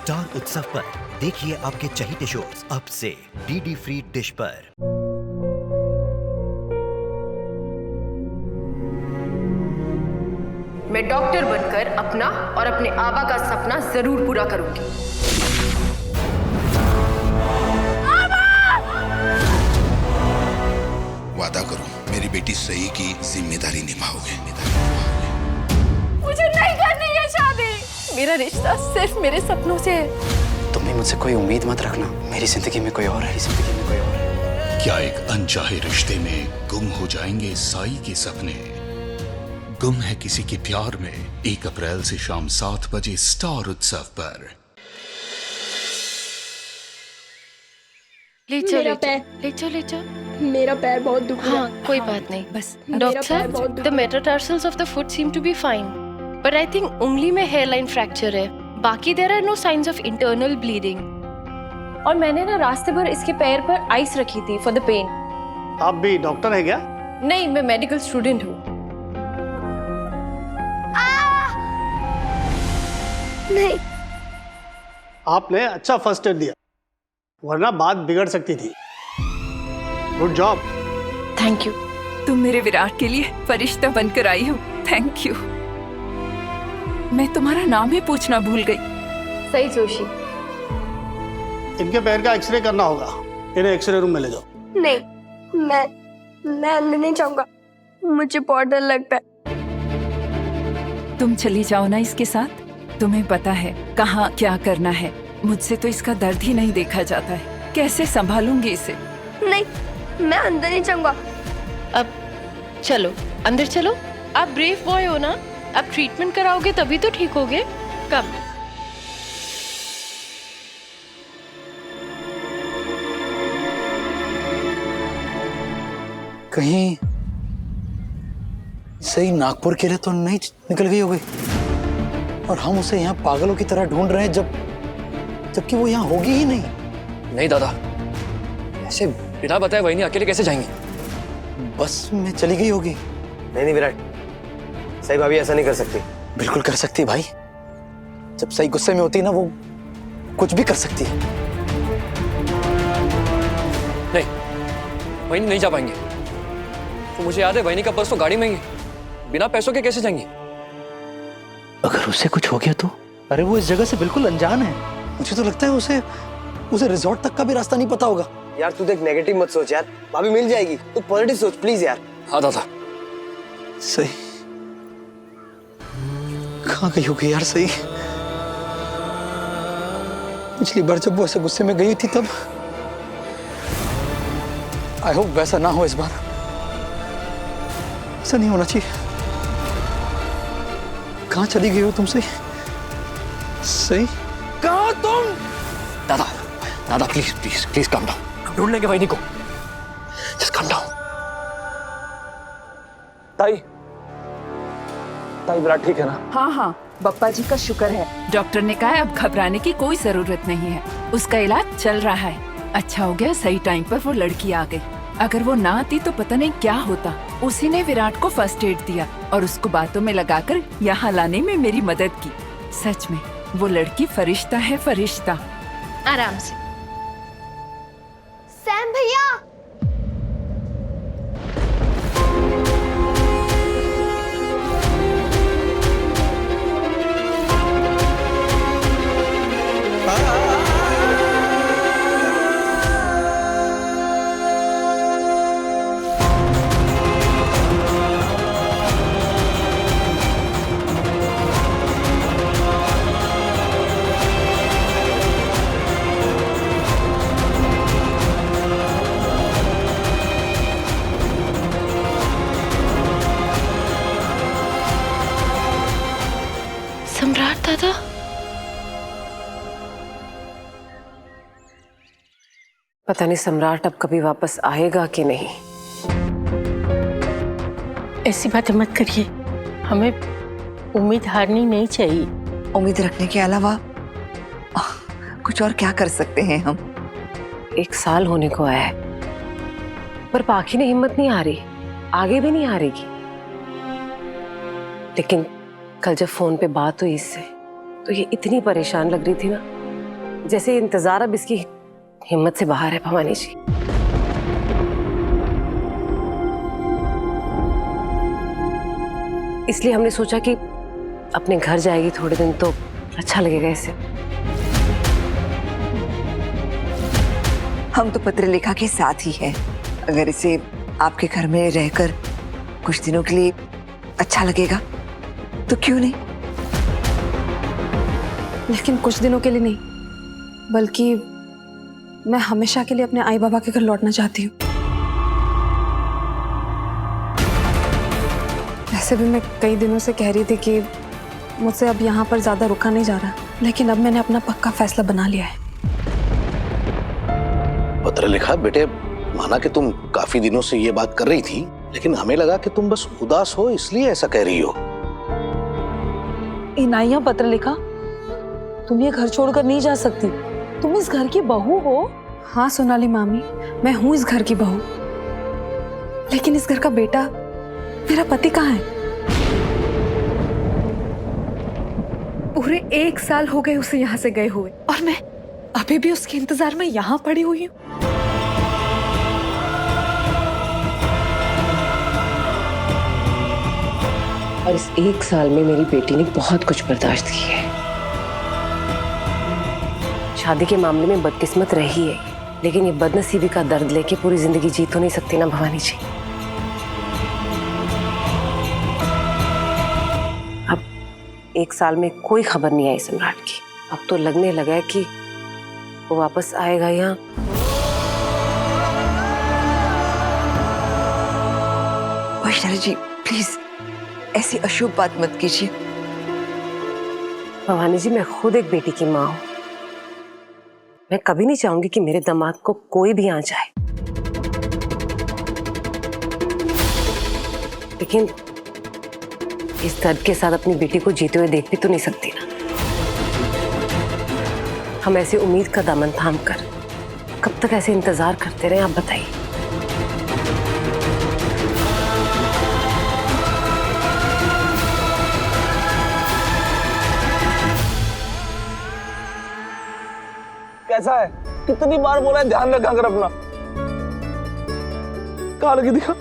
Star उत्सव पर देखिए आपके चहीते शोज अब से डीडी फ्री डिश पर। मैं डॉक्टर बनकर अपना और अपने आबा का सपना जरूर पूरा करूंगी। वादा करो मेरी बेटी सही की जिम्मेदारी निभाओगे। मुझे नहीं करनी है शादी। मेरा रिश्ता सिर्फ मेरे सपनों से है। तुम भी मुझसे कोई उम्मीद मत रखना। मेरी जिंदगी में कोई और है, जिंदगी में कोई और है। क्या एक अनचाहे रिश्ते में गुम हो जाएंगे साई के सपने? गुम है किसी के प्यार में 1 अप्रैल से शाम 7 बजे स्टार उत्सव पर। ले चो ले चो। मेरा पैर बहुत दुख रहा है। हाँ, कोई बात नहीं। बस मेरा पैर डॉक्टर, बहुत दुख the metatarsals of the foot seem to be fine, but I think उंगली में hairline fracture है। बाकी there are no signs of internal bleeding। और मैंने ना रास्ते भर इसके पैर पर आइस रखी थी for the pain। आप भी डॉक्टर है क्या? नहीं, मैं मेडिकल स्टूडेंट हूँ। नहीं, आपने अच्छा फर्स्ट एड दिया, वरना बात बिगड़ सकती थी। Good job. Thank you. तुम मेरे विराट के लिए फरिश्ता बनकर आई हो। Thank you. मैं तुम्हारा नाम ही पूछना भूल गई। सही जोशी। इनके पैर का एक्सरे करना होगा, इन्हें एक्सरे रूम में ले जाओ। नहीं, मैं अंदर नहीं जाऊंगा, मुझे बहुत डर लगता है। तुम चली जाओ ना इसके साथ। तुम्हें पता है कहाँ क्या करना है। मुझसे तो इसका दर्द ही नहीं देखा जाता है। कैसे संभालूंगी इसे? नहीं, मैं अंदर नहीं जाऊंगा। अब चलो अंदर चलो। आप ब्रेव बॉय हो ना, आप ट्रीटमेंट कराओगे तभी तो ठीक होगे। कब? कहीं सही नागपुर के लिए तो नहीं निकल गई होगी और हम उसे यहाँ पागलों की तरह ढूंढ रहे हैं, जबकि वो यहाँ होगी ही नहीं। नहीं दादा, ऐसे बिना बताए वही नहीं अकेले कैसे जाएंगे? बस में चली गई होगी। नहीं विराट, सही भाभी ऐसा नहीं कर सकती। बिल्कुल कर सकती है भाई। जब सही गुस्से में होती है ना, वो कुछ भी कर सकती है। नहीं, वही नहीं जा पाएंगे। तो मुझे याद है वही का पर्स तो गाड़ी में ही है। बिना पैसों के कैसे जाएंगे? अगर उसे कुछ हो गया तो? अरे वो इस जगह से बिल्कुल अनजान है। मुझे तो लगता है उसे रिजॉर्ट तक का भी रास्ता नहीं पता होगा। यार तू देख, नेगेटिव मत सोच यार, भाभी मिल जाएगी। तू पॉजिटिव सोच प्लीज यार। हाँ दादा। सही कहाँ गई होगी यार? सही पिछली बार जब वो ऐसे गुस्से में गई थी तब। आई होप वैसा ना हो इस बार। ऐसा नहीं होना चाहिए। कहाँ चली गई हो तुम? सही कहाँ तुम? दादा दादा please please please calm down. ढूंढ लेंगे वही को। Just calm down. ताई विराट ठीक है ना? हाँ हाँ, बप्पा जी का शुक्र है। डॉक्टर ने कहा अब घबराने की कोई जरूरत नहीं है। उसका इलाज चल रहा है। अच्छा हो गया सही टाइम पर वो लड़की आ गई। अगर वो ना आती तो पता नहीं क्या होता। उसी ने विराट को फर्स्ट एड दिया और उसको बातों में लगाकर यहाँ लाने में मेरी मदद की। सच में वो लड़की फरिश्ता है, फरिश्ता। आराम से। सैम भैया, सम्राट दादा, पता नहीं सम्राट अब कभी वापस आएगा कि नहीं। ऐसी बातें मत करिए, हमें उम्मीद हारनी नहीं चाहिए। उम्मीद रखने के अलावा कुछ और क्या कर सकते हैं हम? 1 साल होने को आया है, पर बाकी ने हिम्मत नहीं हारी, आगे भी नहीं हारेगी। लेकिन कल जब फोन पे बात हुई इससे, तो ये इतनी परेशान लग रही थी ना जैसे इंतजार अब इसकी हिम्मत से बाहर है भवानी जी। इसलिए हमने सोचा कि अपने घर जाएगी थोड़े दिन तो अच्छा लगेगा इसे। हम तो पत्रलेखा के साथ ही हैं। अगर इसे आपके घर में रहकर कुछ दिनों के लिए अच्छा लगेगा तो क्यों नहीं। लेकिन कुछ दिनों के लिए नहीं, बल्कि मैं हमेशा के लिए अपने आई बाबा के घर लौटना चाहती हूँ। वैसे भी मैं कई दिनों से कह रही थी कि मुझसे अब यहाँ पर ज्यादा रुका नहीं जा रहा, लेकिन अब मैंने अपना पक्का फैसला बना लिया है। पत्रलेखा बेटे, माना कि तुम काफी दिनों से ये बात कर रही थी, लेकिन हमें लगा कि तुम बस उदास हो इसलिए ऐसा कह रही हो। इनाया पत्रलेखा, तुम ये घर छोड़कर नहीं जा सकती। तुम इस घर की बहू हो। हाँ सोनाली मामी, मैं हूँ इस घर की बहू, लेकिन इस घर का बेटा मेरा पति कहाँ है? पूरे 1 साल हो गए उसे यहाँ से गए हुए, और मैं अभी भी उसके इंतजार में यहाँ पड़ी हुई हूँ। और इस 1 साल में मेरी बेटी ने बहुत कुछ बर्दाश्त की है। शादी के मामले में बदकिस्मत रही है, लेकिन ये बदनसीबी का दर्द लेके पूरी जिंदगी जी तो नहीं सकती ना भवानी जी। अब 1 साल में कोई खबर नहीं आई सम्राट की। अब तो लगने लगा है कि वो वापस आएगा यहाँ। वैष्णवी जी प्लीज ऐसी अशुभ बात मत कीजिए। भवानी जी, मैं खुद एक बेटी की माँ हूँ। मैं कभी नहीं चाहूंगी कि मेरे दामाद को कोई भी आ जाए, लेकिन इस दर्द के साथ अपनी बेटी को जीते हुए देख भी तो नहीं सकती ना। हम ऐसे उम्मीद का दामन थाम कर कब तक ऐसे इंतजार करते रहे, आप बताइए। कैसा है? कितनी बार बोला है ध्यान रखा कर अपना। कहाँ लगी दिखा?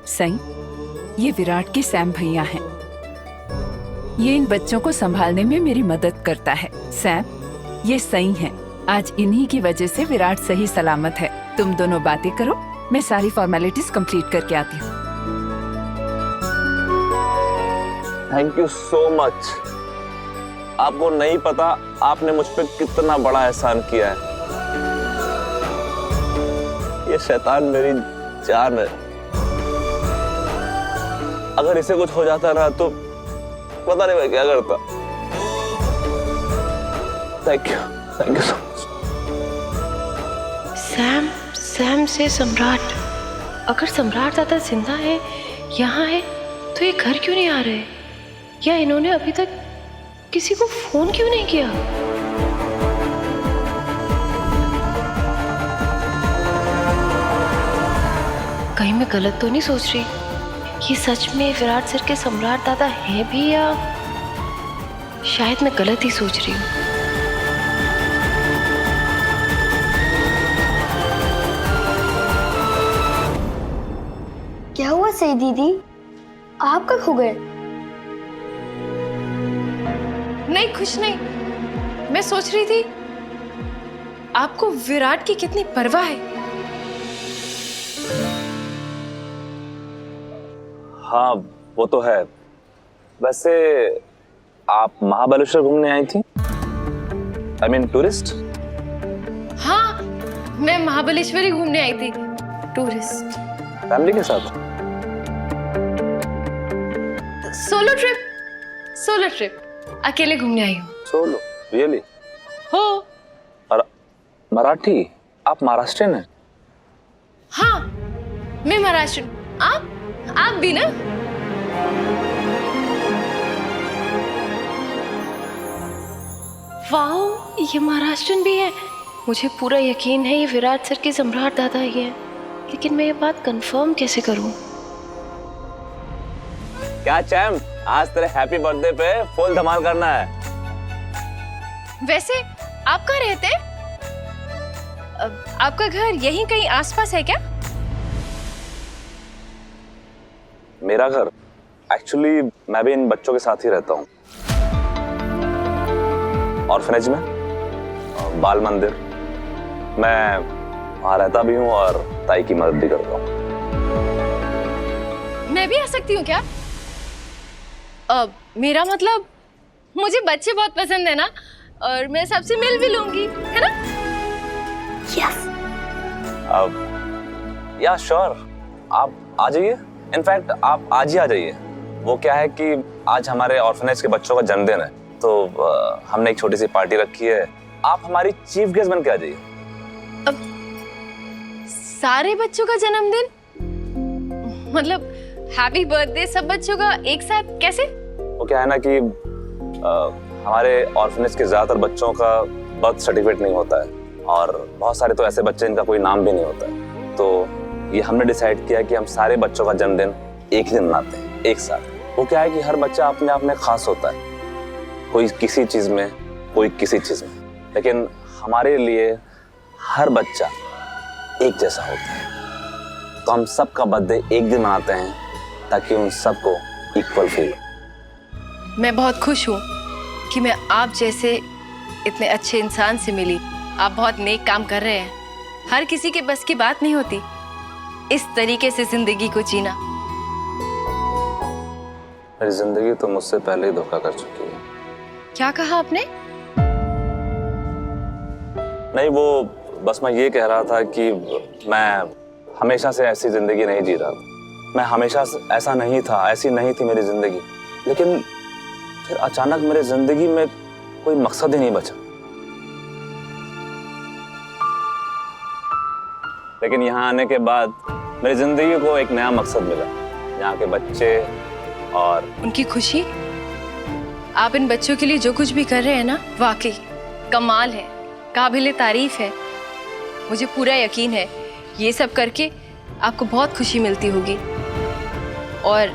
सही, ये विराट के सैम भैया हैं। ये इन बच्चों को संभालने में मेरी मदद करता है। सैम, ये सही हैं। आज इन्हीं की वजह से विराट सही सलामत है। तुम दोनों बातें करो, मैं सारी फॉर्मेलिटीज कंप्लीट करके आती हूँ। Thank you so much. आपको नहीं पता आपने मुझ पे कितना बड़ा एहसान किया है। ये शैतान मेरी जान है। अगर इसे कुछ हो जाता ना तो पता नहीं मैं क्या करता। Thank you so much. Sam से सम्राट, अगर सम्राट दादा जिंदा है, यहाँ है, तो ये घर क्यों नहीं आ रहे? या इन्होंने अभी तक किसी को फोन क्यों नहीं किया? कहीं मैं गलत तो नहीं सोच रही? ये सच में विराट सर के सम्राट दादा है भी, या शायद मैं गलत ही सोच रही हूँ? क्या हुआ सही दीदी, आप कब खो गए? नहीं, कुछ नहीं। मैं सोच रही थी आपको विराट की कितनी परवाह है। हाँ वो तो है। वैसे आप महाबलेश्वर घूमने आई थी? I mean tourist? हाँ, मैं महाबलेश्वर ही घूमने आई थी, टूरिस्ट। फैमिली के साथ? सोलो ट्रिप, अकेले घूमने आई हूँ। सोलो? रियली? हो। और मराठी? आप महाराष्ट्रियन हैं? हाँ, मैं महाराष्ट्र। आप भी ना? वाओ, ये महाराष्ट्रन भी है। मुझे पूरा यकीन है ये विराट सर के सम्राट दादा ही है, लेकिन मैं ये बात कंफर्म कैसे करूं? क्या चैम, आज तेरे हैप्पी बर्थडे पे फुल धमाल करना है। वैसे आप कहाँ रहते हैं? आपका घर यहीं कहीं आसपास है क्या? मेरा घर एक्चुअली मैं भी इन बच्चों के साथ ही रहता हूँ, ऑर्फनेज में, बाल मंदिर। मैं वहाँ रहता भी हूँ और ताई की मदद भी करता हूँ। मैं भी आ सकती हूँ क्या? मेरा मतलब मुझे बच्चे बहुत पसंद है ना, और मैं सबसे मिल भी लूंगी, है ना? यस। या श्योर, आप आ जाइए। इनफैक्ट आप आज ही आ जाइए। वो क्या है कि आज हमारे ऑर्फनेज के बच्चों का जन्मदिन है, तो हमने एक छोटी सी पार्टी रखी है। आप हमारी चीफ गेस्ट बन के आ जाइए। अब सारे बच्चों का जन्मदिन, मतलब हैप्पी बर्थडे सब बच्चों का एक साथ कैसे? वो क्या है ना कि हमारे ऑर्फनेज के ज्यादातर बच्चों का बर्थ सर्टिफिकेट नहीं होता है, और बहुत सारे तो ऐसे बच्चे जिनका कोई नाम भी नहीं होता है। तो ये हमने डिसाइड किया कि हम सारे बच्चों का जन्मदिन एक ही दिन मनाते हैं, एक साथ। वो क्या है कि हर बच्चा अपने आप में खास होता है, कोई किसी चीज में, कोई किसी चीज में, लेकिन हमारे लिए हर बच्चा एक जैसा होता है। तो हम सबका बर्थडे एक दिन मनाते हैं ताकि उन सबको इक्वल फील हो। मैं बहुत खुश हूँ कि मैं आप जैसे इतने अच्छे इंसान से मिली। आप बहुत नेक काम कर रहे हैं। हर किसी के बस की बात नहीं होती इस तरीके से जिंदगी को जीना। मेरी जिंदगी तो मुझसे पहले ही धोखा कर चुकी है। क्या कहा आपने? नहीं, वो बस मैं ये कह रहा था कि मैं हमेशा से ऐसी जिंदगी नहीं जी रहा था। मैं हमेशा से ऐसा नहीं था, ऐसी नहीं थी मेरी जिंदगी। लेकिन फिर अचानक मेरी जिंदगी में कोई मकसद ही नहीं बचा। लेकिन यहाँ आने के बाद मेरी जिंदगी को एक नया मकसद मिला। यहाँ के बच्चे और उनकी खुशी। आप इन बच्चों के लिए जो कुछ भी कर रहे हैं ना, वाकई कमाल है, काबिले तारीफ है। मुझे पूरा यकीन है ये सब करके आपको बहुत खुशी मिलती होगी, और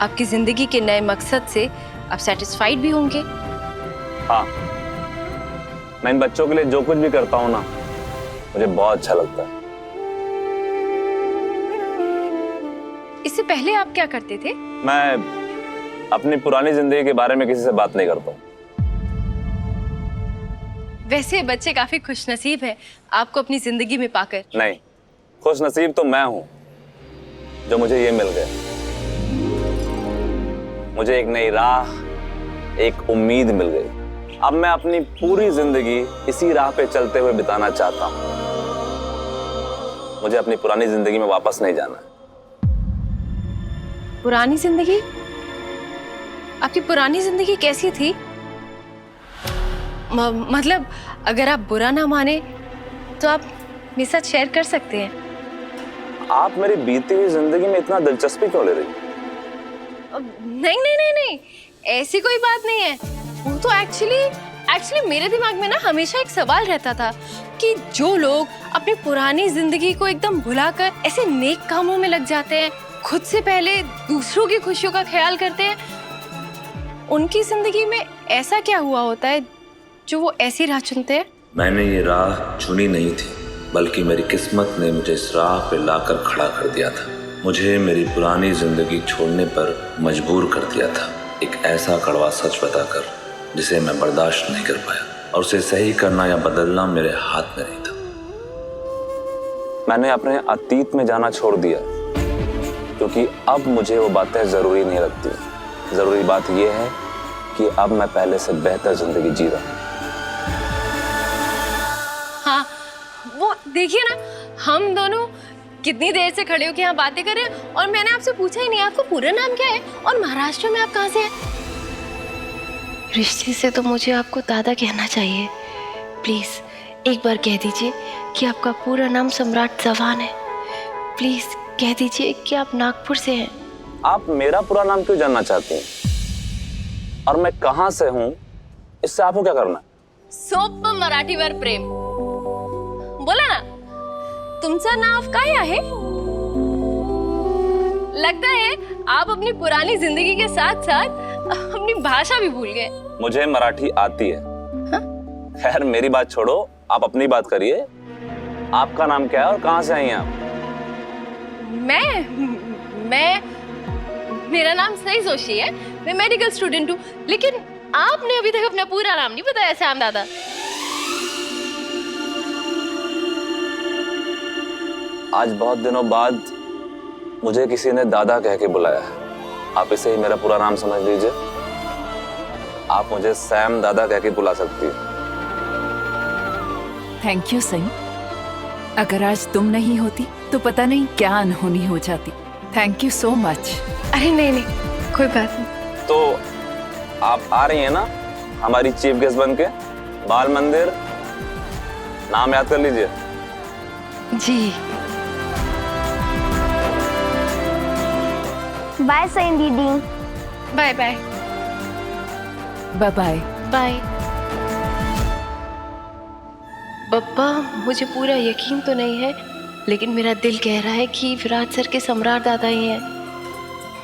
आपकी जिंदगी के नए मकसद से आप सेटिस्फाइड भी होंगे। हाँ, मैं इन बच्चों के लिए जो कुछ भी करता हूँ ना, मुझे बहुत अच्छा लगता है। इससे पहले आप क्या करते थे? मैं अपनी पुरानी जिंदगी के बारे में किसी से बात नहीं करता हूँ। वैसे बच्चे काफी खुशनसीब हैं आपको अपनी जिंदगी में पाकर। नहीं, खुशनसीब तो मैं हूँ जो मुझे ये मिल गया। मुझे एक नई राह, एक उम्मीद मिल गई। अब मैं अपनी पूरी जिंदगी इसी राह पे चलते हुए बिताना चाहता हूँ। मुझे अपनी पुरानी जिंदगी में वापस नहीं जाना है। पुरानी जिंदगी? आपकी पुरानी जिंदगी कैसी थी? मतलब अगर आप बुरा ना माने तो आप मेरे साथ शेयर कर सकते हैं। आप मेरी बीती हुई जिंदगी में इतना दिलचस्पी क्यों ले रही? नहीं नहीं नहीं नहीं, ऐसी कोई बात नहीं है। वो तो एक्चुअली मेरे दिमाग में ना हमेशा एक सवाल रहता था कि जो लोग अपनी पुरानी जिंदगी को एकदम भुलाकर ऐसे नेक कामों में लग जाते हैं, खुद से पहले दूसरों की खुशियों का ख्याल करते हैं, उनकी जिंदगी में ऐसा क्या हुआ होता है जो वो ऐसी राह चुनते हैं? मैंने ये राह चुनी नहीं थी, बल्कि मेरी किस्मत ने मुझे इस राह पे लाकर खड़ा कर दिया था। मुझे मेरी पुरानी जिंदगी छोड़ने पर मजबूर कर दिया था, एक ऐसा कड़वा सच बताकर जिसे मैं बर्दाश्त नहीं कर पाया, और उसे सही करना या बदलना मेरे हाथ में नहीं था। मैंने अपने अतीत में जाना छोड़ दिया, क्योंकि अब मुझे वो बातें जरूरी नहीं लगती। जरूरी बात यह है कि अब मैं पहले से बेहतर जिंदगी जी रहा हूं। हाँ, वो देखिए ना, हम दोनों कितनी देर से खड़े होकर यहाँ बातें कर रहे हैं, और मैंने आपसे पूछा ही नहीं आपको पूरा नाम क्या है और महाराष्ट्र में आप कहाँ से हैं? रिश्ते से तो मुझे आपको दादा कहना चाहिए। प्लीज एक बार कह दीजिए कि आपका पूरा नाम सम्राट चव्हाण है। प्लीज कह दीजिए कि आप नागपुर से हैं। आप मेरा पूरा नाम क्यों जानना चाहती हैं? और मैं कहां से हूं, इससे आपको क्या करना है? सोप्प मराठीवर प्रेम। बोला ना, तुमचं नाव काय आहे? लगता है आप अपनी पुरानी जिंदगी के साथ साथ अपनी भाषा भी भूल गए। मुझे मराठी आती है। खैर मेरी बात छोड़ो, आप अपनी बात करिए। आपका नाम क्या है और कहाँ से आई हैं आप? मैं मेरा नाम सई जोशी है। मैं मेडिकल स्टूडेंट हूँ। लेकिन आपने अभी तक अपना पूरा नाम नहीं बताया श्याम दादा। आज बहुत दिनों बाद मुझे किसी ने दादा कह के बुलाया है। आप इसे ही मेरा पूरा नाम समझ लीजिए। आप मुझे सैम दादा कह के बुला सकती हैं। थैंक यू सई। अगर आज तुम नहीं होती तो पता नहीं क्या अनहोनी हो जाती। Thank you so much. अरे नहीं, कोई बात नहीं। तो आप आ रही हैं ना हमारी चीफ गेस्ट बन के बाल मंदिर? नाम याद कर लीजिए। जी। बाय सई दीदी। Bye bye. Bye bye. Bye. पप्पा, मुझे पूरा यकीन तो नहीं है, लेकिन मेरा दिल कह रहा है कि विराट सर के सम्राट दादा ही हैं।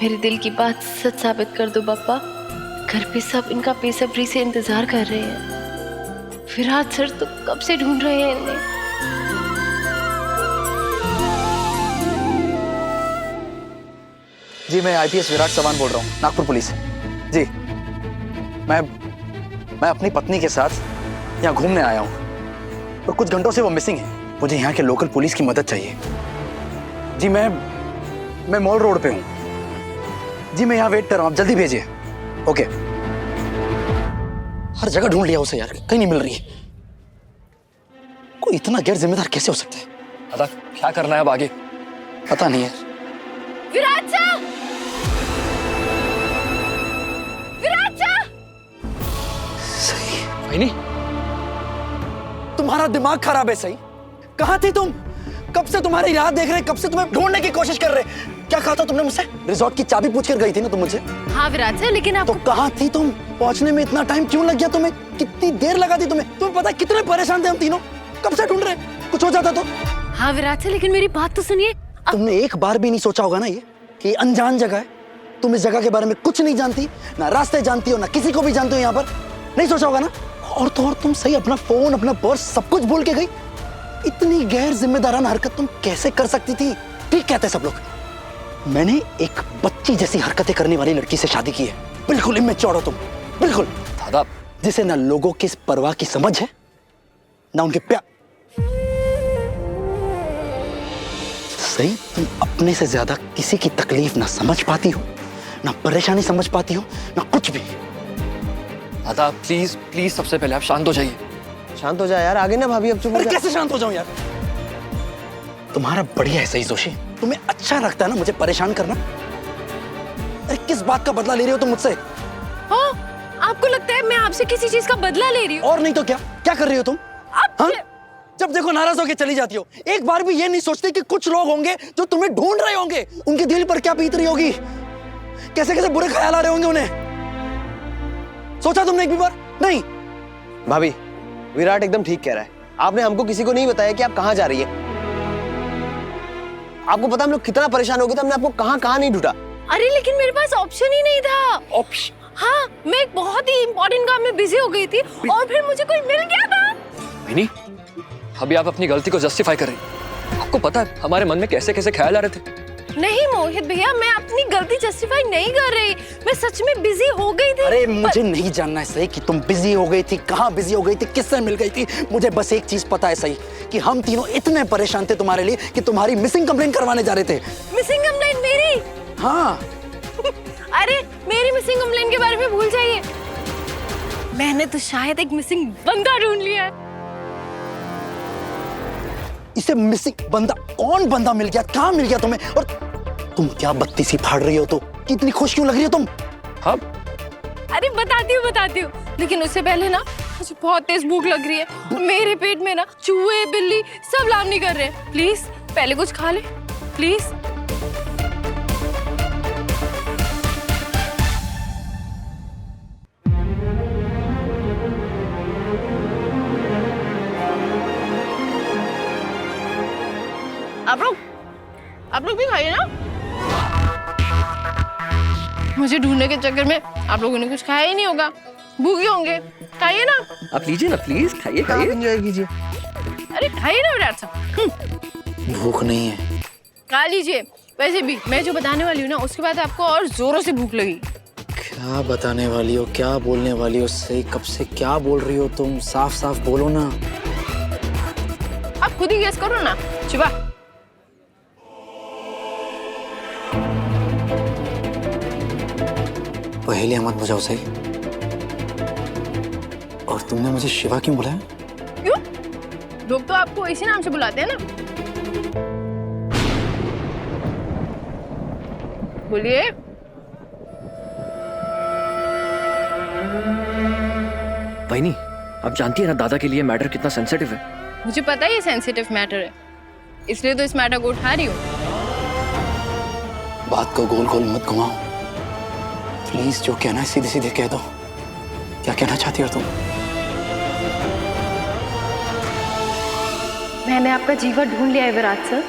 मेरे दिल की बात सच साबित कर दो पापा। घर पे सब इनका बेसब्री से इंतजार कर रहे हैं। विराट सर तो कब से ढूंढ रहे हैं इन्हें। जी मैं आईपीएस विराट चौहान बोल रहा हूँ, नागपुर पुलिस। जी मैं अपनी पत्नी के साथ यहाँ घूमने आया हूँ और कुछ घंटों से वो मिसिंग है। मुझे यहाँ के लोकल पुलिस की मदद चाहिए। जी मैं मॉल रोड पे हूँ। जी मैं यहाँ वेट कर रहा हूँ, आप जल्दी भेजिए। ओके। हर जगह ढूंढ लिया उसे यार, कहीं नहीं मिल रही। कोई इतना गैर जिम्मेदार कैसे हो सकता है? दादा क्या करना है अब आगे? पता नहीं यार। विराट सर! सही। वहीनी, तुम्हारा दिमाग खराब है सही। कहाँ थी तुम? कब से तुम्हारी राह देख रहे, कब से तुम्हें ढूंढने की कोशिश कर रहे। क्या कहा था तुमने मुझसे? रिजॉर्ट की चाबी पूछ कर गई थी ना तुम मुझसे? हाँ विराट सर, लेकिन आप तो कहाँ थी तुम? पहुंचने में इतना टाइम क्यों लग गया तुम्हें? कितनी देर लगा दी तुम्हें? तुम्हें पता है कितने परेशान थे हम तीनों? कब से ढूंढ रहे, कुछ हो जाता तो? हाँ विराट सर, लेकिन मेरी बात तो सुनिए। तुमने एक बार भी नहीं सोचा होगा ना ये कि अनजान जगह है, तुम इस जगह के बारे में कुछ नहीं जानती, ना रास्ते जानती हो, ना किसी को भी जानती हो यहाँ पर। नहीं सोचा होगा ना? और तो और तुम सही अपना फोन, अपना पर्स सब कुछ भूल के गई। इतनी गैर जिम्मेदाराना हरकत तुम कैसे कर सकती थी? ठीक कहते सब लोग। मैंने एक बच्ची जैसी हरकतें करने वाली लड़की से शादी की है। बिल्कुल इम्मैच्योर हो तुम, बिल्कुल। दादा, जिसे ना लोगों की परवाह की समझ है, ना उनके प्यार। सही, तुम अपने से ज्यादा किसी की तकलीफ ना समझ पाती हो, ना परेशानी समझ पाती हो, ना कुछ भी। दादा प्लीज प्लीज, सबसे पहले आप शांत हो जाइए। शांत हो जा यार, आगे ना भाभी अब चुप हो जा। कैसे शांत हो जाऊं यार? तुम्हारा बढ़िया है सही जोशी, तुम्हें अच्छा लगता है ना मुझे परेशान करना। अरे किस बात का बदला ले रही हो तुम मुझसे? हाँ, आपको लगता है मैं आपसे किसी चीज का बदला ले रही हूँ? और नहीं तो क्या? क्या कर रही हो तुम? हाँ? जब देखो नाराज होके चली जाती हो। एक बार भी ये नहीं सोचते कि कुछ लोग होंगे जो तुम्हें ढूंढ रहे होंगे, उनके दिल पर क्या बीत रही होगी, कैसे कैसे बुरे ख्याल आ रहे होंगे उन्हें। सोचा तुमने एक भी बार? नहीं। भाभी, विराट एकदम ठीक कह रहा है। आपने हमको किसी को नहीं बताया कि आप कहाँ जा रही है। आपको पता हम लोग कितना परेशान हो गए थे, हमने आपको कहाँ कहाँ नहीं ढूंढा। अरे लेकिन मेरे पास ऑप्शन ही नहीं था। ऑप्शन? हाँ, मैं एक बहुत ही इंपॉर्टेंट काम में बिजी हो गई थी और फिर मुझे कोई मिल गया था। वहीनी, अभी आप अपनी गलती को जस्टिफाई कर रही हैं। आपको पता है हमारे मन में कैसे कैसे ख्याल आ रहे थे। नहीं मोहित भैया, मैं अपनी गलती जस्टिफाई नहीं कर रही। मैं सच में बिजी हो गई थी। अरे मुझे नहीं जानना है सही कि तुम बिजी हो गई थी, कहाँ बिजी हो गई थी, किससे मिल गई थी। मुझे बस एक चीज पता है सही कि हम तीनों इतने परेशान थे तुम्हारे लिए कि तुम्हारी मिसिंग कंप्लेंट करवाने जा रहे थे। मिसिंग कंप्लेंट मेरी? हाँ। अरे मेरी मिसिंग कंप्लेंट के बारे में भूल जाइए। मैंने तो शायद एक मिसिंग बंदा ढूंढ लिया है। इसे मिसिंग बंदा? कौन बंदा मिल गया? कहाँ मिल गया तुम्हें? और तुम क्या बत्ती सी फाड़ रही हो? तो कितनी खुश क्यों लग रही हो तुम? हाँ, अरे बताती हूँ, लेकिन उससे पहले ना मुझे बहुत तेज भूख लग रही है। मेरे पेट में ना चूहे बिल्ली सब लामनी कर रहे हैं। प्लीज पहले कुछ खा ले प्लीज। आप लोग भी खाइए ना। मुझे ढूंढने के चक्कर में आप लोगों ने कुछ खाया ही नहीं होगा, भूखे होंगे। खाइए ना। आप लीजिए ना प्लीज, खाइए खाइए। एंजॉय कीजिए। अरे खाइए ना विराट साहब। भूख नहीं है। खा लीजिए। वैसे भी मैं जो बताने वाली हूँ ना, उसके बाद आपको और जोरों से भूख लगी। क्या बताने वाली हो, क्या बोलने वाली हो? सही कब से क्या बोल रही हो तुम? साफ साफ बोलो ना। आप खुद ही गेस करो ना। शिवा, पहेलियां मत बुझाओ सही। और तुमने मुझे शिवा क्यों बुलाया? क्यों? लोग तो आपको इसी नाम से बुलाते हैं ना। बोलिए। बहनी, आप जानती है ना दादा के लिए मैटर कितना सेंसिटिव है। मुझे पता है ये सेंसिटिव मैटर है, इसलिए तो इस मैटर को उठा रही हूँ। बात को गोल गोल मत घुमाओ प्लीज। जो कहना है सीधे सीधे कह दो। क्या कहना चाहती हो तुम? मैंने आपका जीवा ढूंढ लिया है विराट सर।